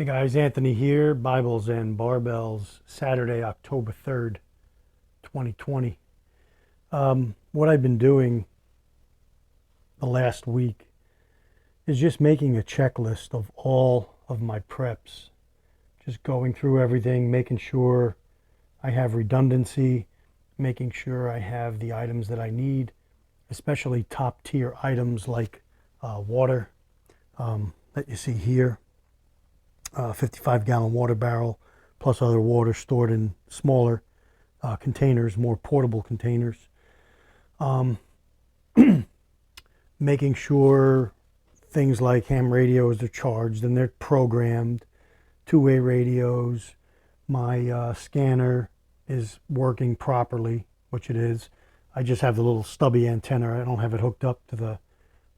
Hey guys, Anthony here, Bibles and Barbells, Saturday, October 3rd, 2020. What I've been doing the last week is just making a checklist of all of my preps. Just going through everything, making sure I have redundancy, making sure I have the items that I need, especially top tier items like water that you see here. 55-gallon water barrel, plus other water stored in smaller containers, more portable containers. Making sure things like ham radios are charged and they're programmed, two-way radios, my scanner is working properly, which it is. I just have the little stubby antenna. I don't have it hooked up to the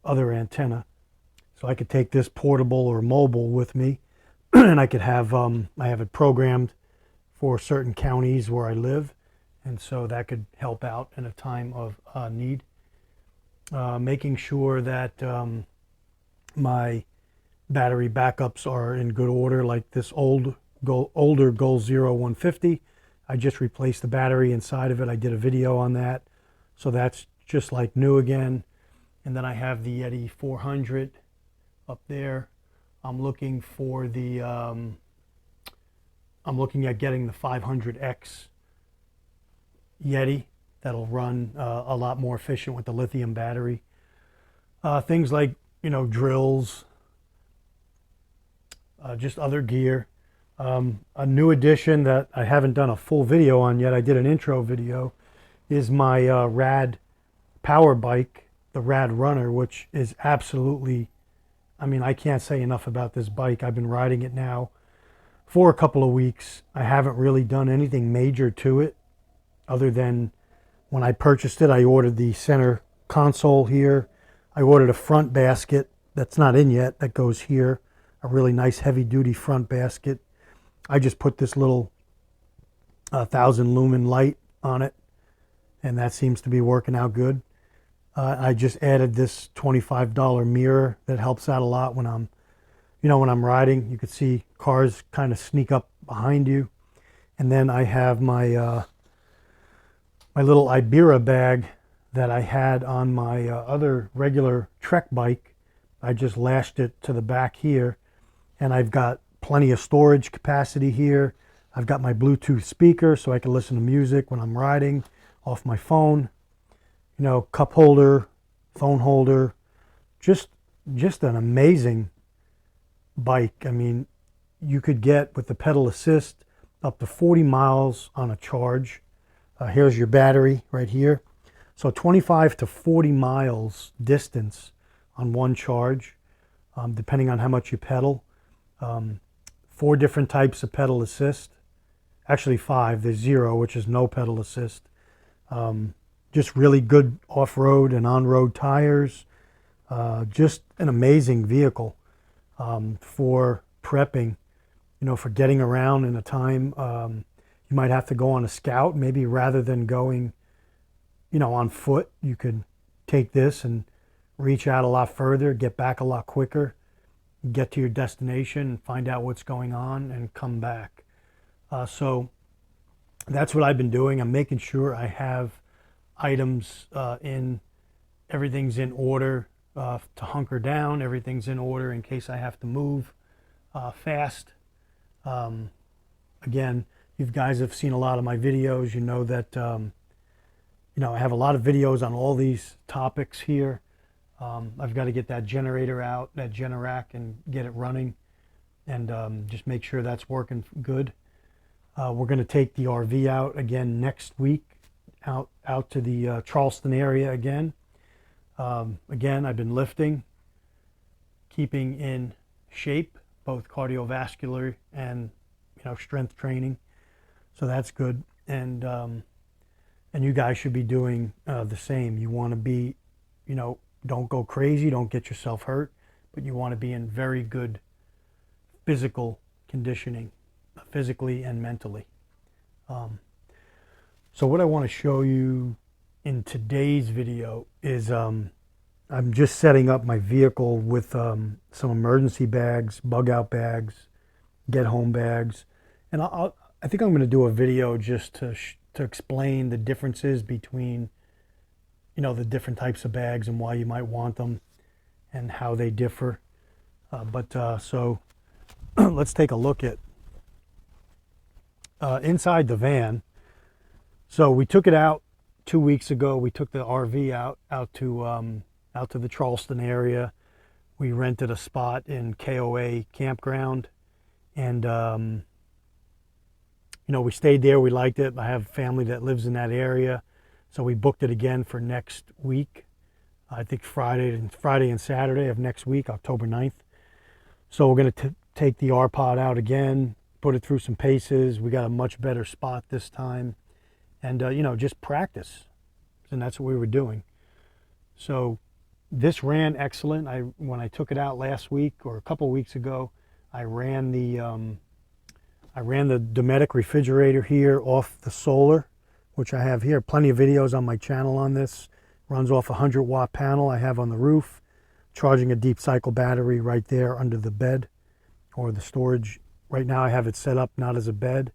other antenna. So I could take this portable or mobile with me and I could have, I have it programmed for certain counties where I live, and so that could help out in a time of need. Making sure that my battery backups are in good order, like this older Goal Zero 150. I just replaced the battery inside of it. I did a video on that, so that's just like new again. And then I have the Yeti 400 up there. I'm looking for the, I'm looking at getting the 500X Yeti. That'll run a lot more efficient with the lithium battery. Things like, drills, just other gear. A new addition that I haven't done a full video on yet, I did an intro video, is my Rad Power bike, the Rad Runner, which is absolutely, I can't say enough about this bike. I've been riding it now for a couple of weeks. I haven't really done anything major to it other than when I purchased it, I ordered the center console here. I ordered a front basket that's not in yet, that goes here. A really nice heavy duty front basket. I just put this little 1,000 lumen light on it, and that seems to be working out good. I just added this $25 mirror that helps out a lot when I'm, when I'm riding. You could see cars kind of sneak up behind you. And then I have my my little Ibera bag that I had on my other regular Trek bike. I just lashed it to the back here, and I've got plenty of storage capacity here. I've got my Bluetooth speaker so I can listen to music when I'm riding off my phone. Cup holder, phone holder, just an amazing bike. You could get with the pedal assist up to 40 miles on a charge. Here's your battery right here. So 25 to 40 miles distance on one charge, depending on how much you pedal. 4 different types of pedal assist. Actually 5. There's 0, which is no pedal assist. Just really good off-road and on-road tires. Just an amazing vehicle for prepping, for getting around in a time. You might have to go on a scout, maybe rather than going, on foot. You could take this and reach out a lot further, get back a lot quicker, get to your destination, find out what's going on, and come back. So that's what I've been doing. I'm making sure I have items everything's in order to hunker down. Everything's in order in case I have to move fast. Again, you guys have seen a lot of my videos. You know that I have a lot of videos on all these topics here. I've got to get that generator out, that Generac, and get it running, and just make sure that's working good. We're going to take the RV out again next week, out to the Charleston area again. Again, I've been lifting, keeping in shape, both cardiovascular and strength training. So that's good, and you guys should be doing the same. You want to be, don't go crazy, don't get yourself hurt, but you want to be in very good physical conditioning, physically and mentally. So what I want to show you in today's video is I'm just setting up my vehicle with some emergency bags, bug out bags, get home bags. And I think I'm going to do a video just to explain the differences between, the different types of bags and why you might want them and how they differ. So let's take a look at inside the van. So we took it out 2 weeks ago. We took the RV out to the Charleston area. We rented a spot in KOA campground, and we stayed there. We liked it. I have family that lives in that area, so we booked it again for next week. I think Friday and Saturday of next week, October 9th. So we're going to take the R-Pod out again, put it through some paces. We got a much better spot this time, and just practice. And that's what we were doing. So this ran excellent. When I took it out last week or a couple of weeks ago, I ran the Dometic refrigerator here off the solar, which I have here. Plenty of videos on my channel on this. Runs off a 100-watt panel I have on the roof, charging a deep cycle battery right there under the bed or the storage. Right now I have it set up not as a bed,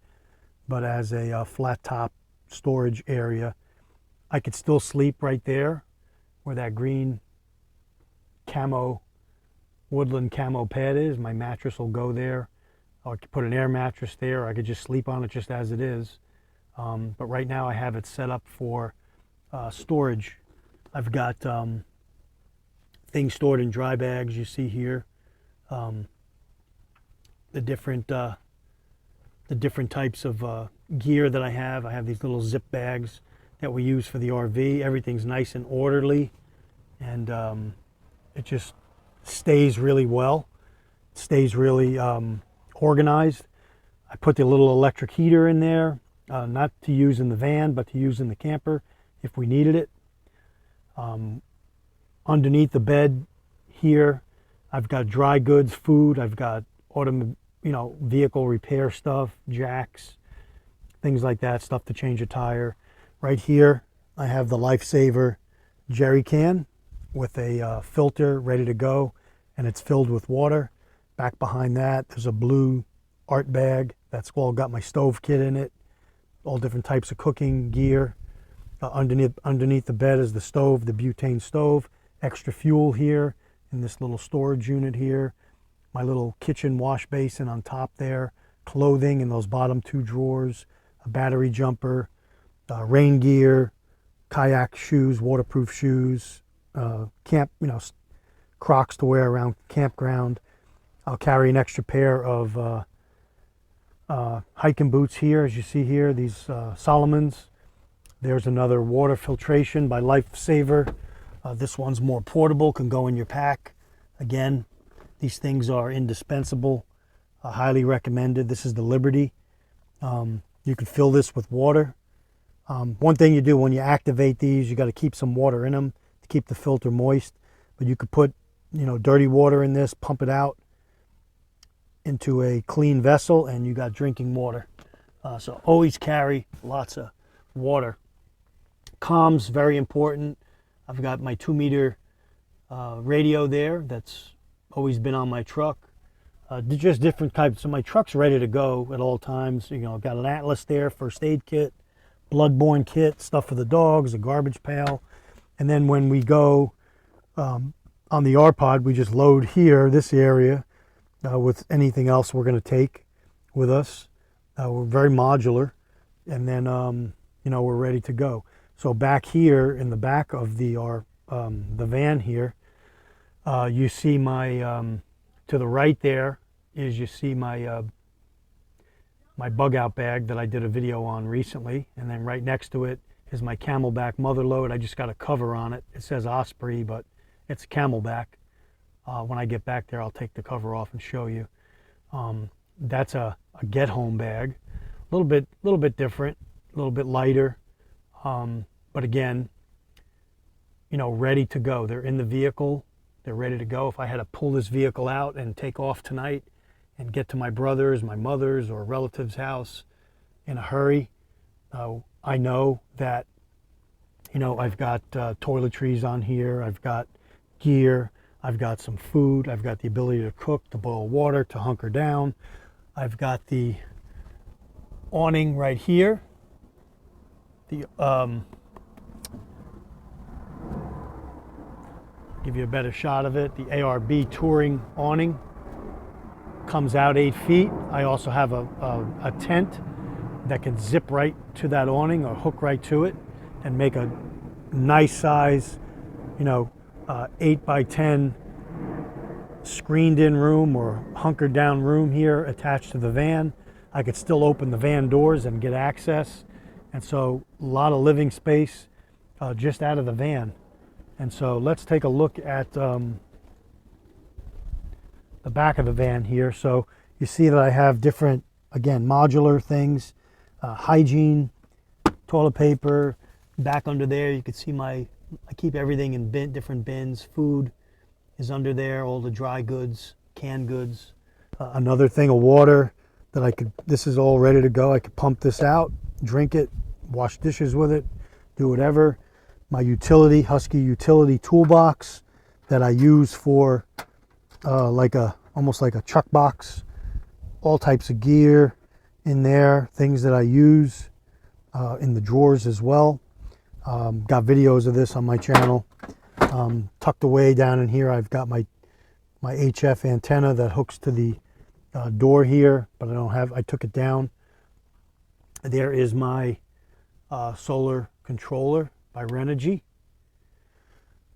but as a flat top storage area. I could still sleep right there where that green woodland camo pad is. My mattress will go there. I could put an air mattress there, or I could just sleep on it just as it is. But right now I have it set up for storage. I've got things stored in dry bags. You see here the different types of gear that I have. I have these little zip bags that we use for the RV. Everything's nice and orderly, and it just stays really well. It stays really organized. I put the little electric heater in there, not to use in the van, but to use in the camper if we needed it. Underneath the bed here, I've got dry goods, food. I've got vehicle repair stuff, jacks, things like that, stuff to change a tire. Right here, I have the Lifesaver jerry can with a filter ready to go, and it's filled with water. Back behind that, there's a blue art bag that's all got my stove kit in it, all different types of cooking gear. Underneath the bed is the stove, the butane stove, extra fuel here in this little storage unit here, my little kitchen wash basin on top there, clothing in those bottom two drawers, a battery jumper, rain gear, kayak shoes, waterproof shoes, Crocs to wear around campground. I'll carry an extra pair of hiking boots here, as you see here, these Solomons. There's another water filtration by Lifesaver. This one's more portable, can go in your pack. Again, these things are indispensable, highly recommended. This is the Liberty. You can fill this with water. One thing you do when you activate these, you got to keep some water in them to keep the filter moist. But you could put, dirty water in this, pump it out into a clean vessel, and you got drinking water. So always carry lots of water. Comms, very important. I've got my 2-meter radio there that's always been on my truck. Just different types. So my truck's ready to go at all times. I've got an Atlas there, first aid kit, bloodborne kit, stuff for the dogs, a garbage pail. And then when we go on the R-Pod, we just load here, this area, with anything else we're going to take with us. We're very modular, and then we're ready to go. So back here in the back of the van here, you see my to the right there is you see my my bug out bag that I did a video on recently, and then right next to it is my Camelback mother load. I just got a cover on it. It says Osprey, but it's Camelback. When I get back there, I'll take the cover off and show you. That's a get home bag, a little bit different, a little bit lighter, but again, ready to go. They're in the vehicle. They're ready to go. If I had to pull this vehicle out and take off tonight and get to my brother's, my mother's, or relative's house in a hurry, I know that, I've got toiletries on here. I've got gear. I've got some food. I've got the ability to cook, to boil water, to hunker down. I've got the awning right here. The give you a better shot of it. The ARB touring awning comes out 8 feet. I also have a tent that can zip right to that awning or hook right to it and make a nice size, 8 by 10 screened in room or hunkered down room here attached to the van. I could still open the van doors and get access. And so a lot of living space just out of the van. And so let's take a look at the back of the van here. So you see that I have different, again, modular things, hygiene, toilet paper. Back under there, you can see I keep everything in different bins. Food is under there, all the dry goods, canned goods. Another thing of water that this is all ready to go. I could pump this out, drink it, wash dishes with it, do whatever. My Husky utility toolbox that I use for almost like a truck box. All types of gear in there, things that I use in the drawers as well. Got videos of this on my channel. Tucked away down in here, I've got my HF antenna that hooks to the door here, but I took it down. There is my solar controller by Renogy.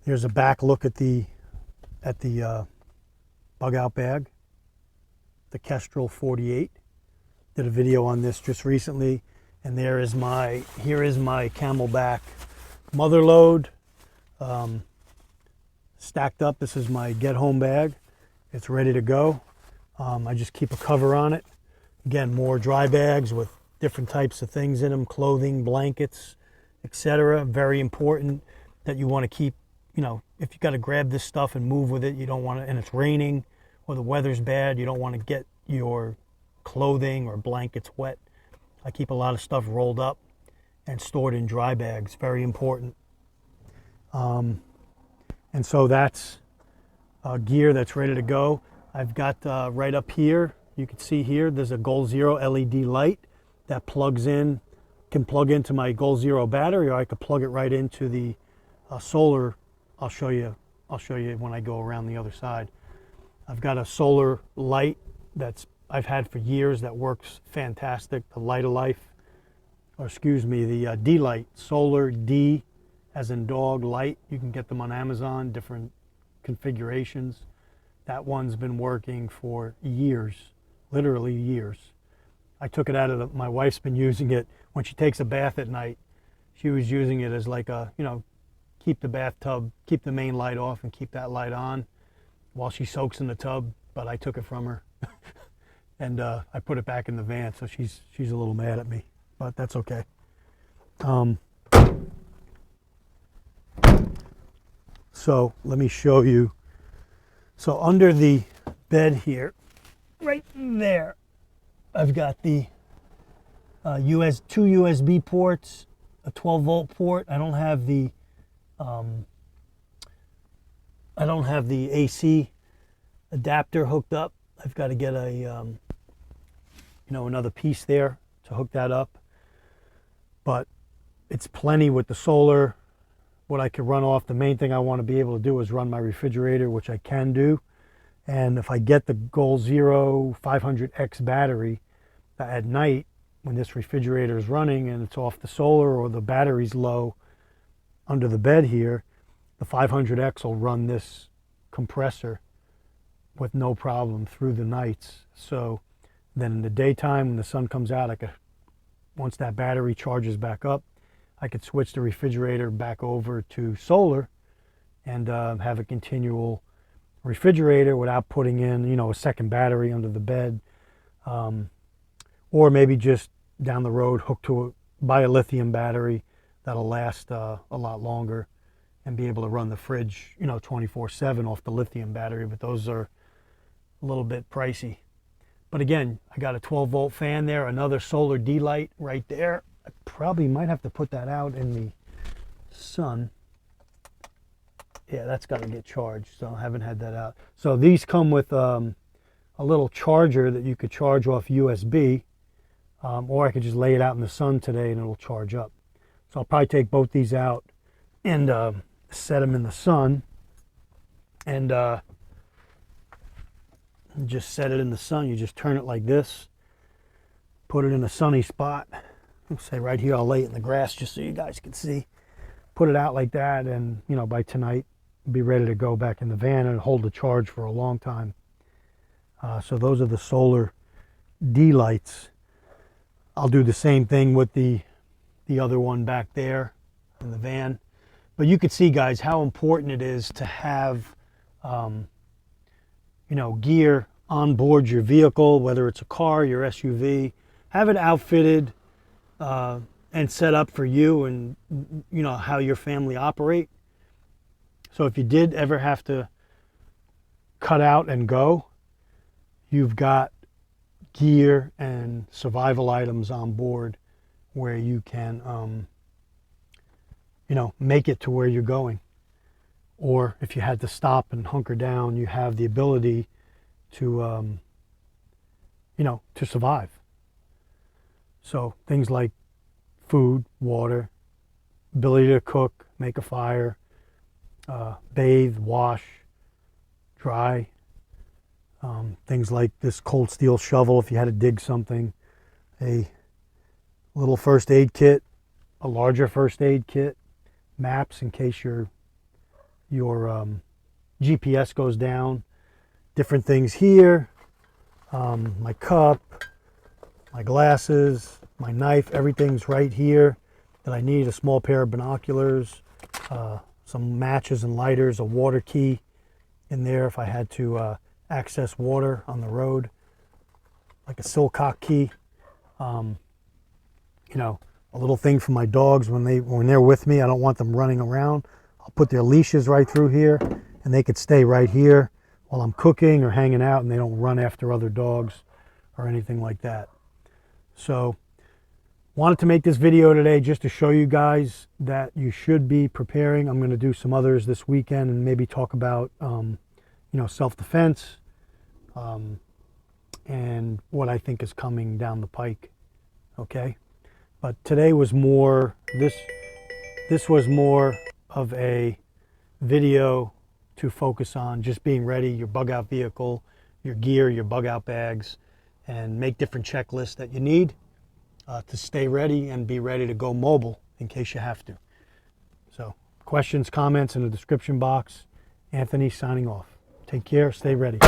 Here's a back look at the bug out bag, the Kestrel 48. Did a video on this just recently, and here is my Camelback mother load stacked up. This is my get home bag. It's ready to go. I just keep a cover on it. Again, more dry bags with different types of things in them, clothing, blankets, etc. Very important that you want to keep, if you got to grab this stuff and move with it, you don't want to, and it's raining or the weather's bad, you don't want to get your clothing or blankets wet. I keep a lot of stuff rolled up and stored in dry bags. Very important. And so that's gear that's ready to go. I've got right up here, you can see here, there's a Goal Zero LED light that can plug into my Goal Zero battery, or I could plug it right into the solar. I'll show you when I go around the other side. I've got a solar light I've had for years that works fantastic. The Light of Life, the D light, Solar D as in dog light. You can get them on Amazon, different configurations. That one's been working for years, literally years. I took it out of my wife's been using it when she takes a bath at night. She was using it as like keep the main light off and keep that light on while she soaks in the tub, but I took it from her. And I put it back in the van, so she's a little mad at me, but that's okay. So let me show you. So under the bed here, right there, I've got the two USB ports, a 12-volt port. I don't have the AC adapter hooked up. I've got to get another piece there to hook that up. But it's plenty with the solar. What I could run off, the main thing I want to be able to do is run my refrigerator, which I can do. And if I get the Goal Zero 500X battery at night, when this refrigerator is running and it's off the solar or the battery's low under the bed here, the 500X will run this compressor with no problem through the nights. So then in the daytime, when the sun comes out, once that battery charges back up, I could switch the refrigerator back over to solar and have a continual refrigerator without putting in, a second battery under the bed. Or maybe just down the road buy a lithium battery that'll last a lot longer and be able to run the fridge, 24/7 off the lithium battery, but those are a little bit pricey. But again, I got a 12-volt fan there, another solar D light right there. I probably might have to put that out in the sun. Yeah, that's got to get charged, so I haven't had that out. So these come with a little charger that you could charge off USB, or I could just lay it out in the sun today and it'll charge up. So I'll probably take both these out and set them in the sun, and just set it in the sun. You just turn it like this, put it in a sunny spot. I'll say right here, I'll lay it in the grass just so you guys can see. Put it out like that, and you know, by tonight be ready to go back in the van and hold the charge for a long time. So those are the solar D lights. I'll do the same thing with the other one back there in the van. But you could see, guys, how important it is to have you know, gear on board your vehicle, whether it's a car, your SUV. Have it outfitted and set up for you and, you know, how your family operate. So if you did ever have to cut out and go, you've got gear and survival items on board where you can, you know, make it to where you're going. Or if you had to stop and hunker down, you have the ability to, you know, to survive. So things like food, water, ability to cook, make a fire, bathe, wash, dry. Things like this cold steel shovel if you had to dig something, a little first aid kit, a larger first aid kit, maps in case your GPS goes down, different things here, my cup, my glasses, my knife, everything's right here that I need. A small pair of binoculars, some matches and lighters, a water key in there if I had to access water on the road, like a Silcock key, you know, a little thing for my dogs when they're with me. I don't want them running around. I'll put their leashes right through here, and they could stay right here while I'm cooking or hanging out, and they don't run after other dogs or anything like that. So wanted to make this video today just to show you guys that you should be preparing. I'm going to do some others this weekend and maybe talk about you know, self-defense and what I think is coming down the pike. Okay, but today was more this was more of a video to focus on just being ready, your bug out vehicle, your gear, your bug out bags, and make different checklists that you need to stay ready and be ready to go mobile in case you have to. So questions, comments in the description box. Anthony signing off. Take care, stay ready.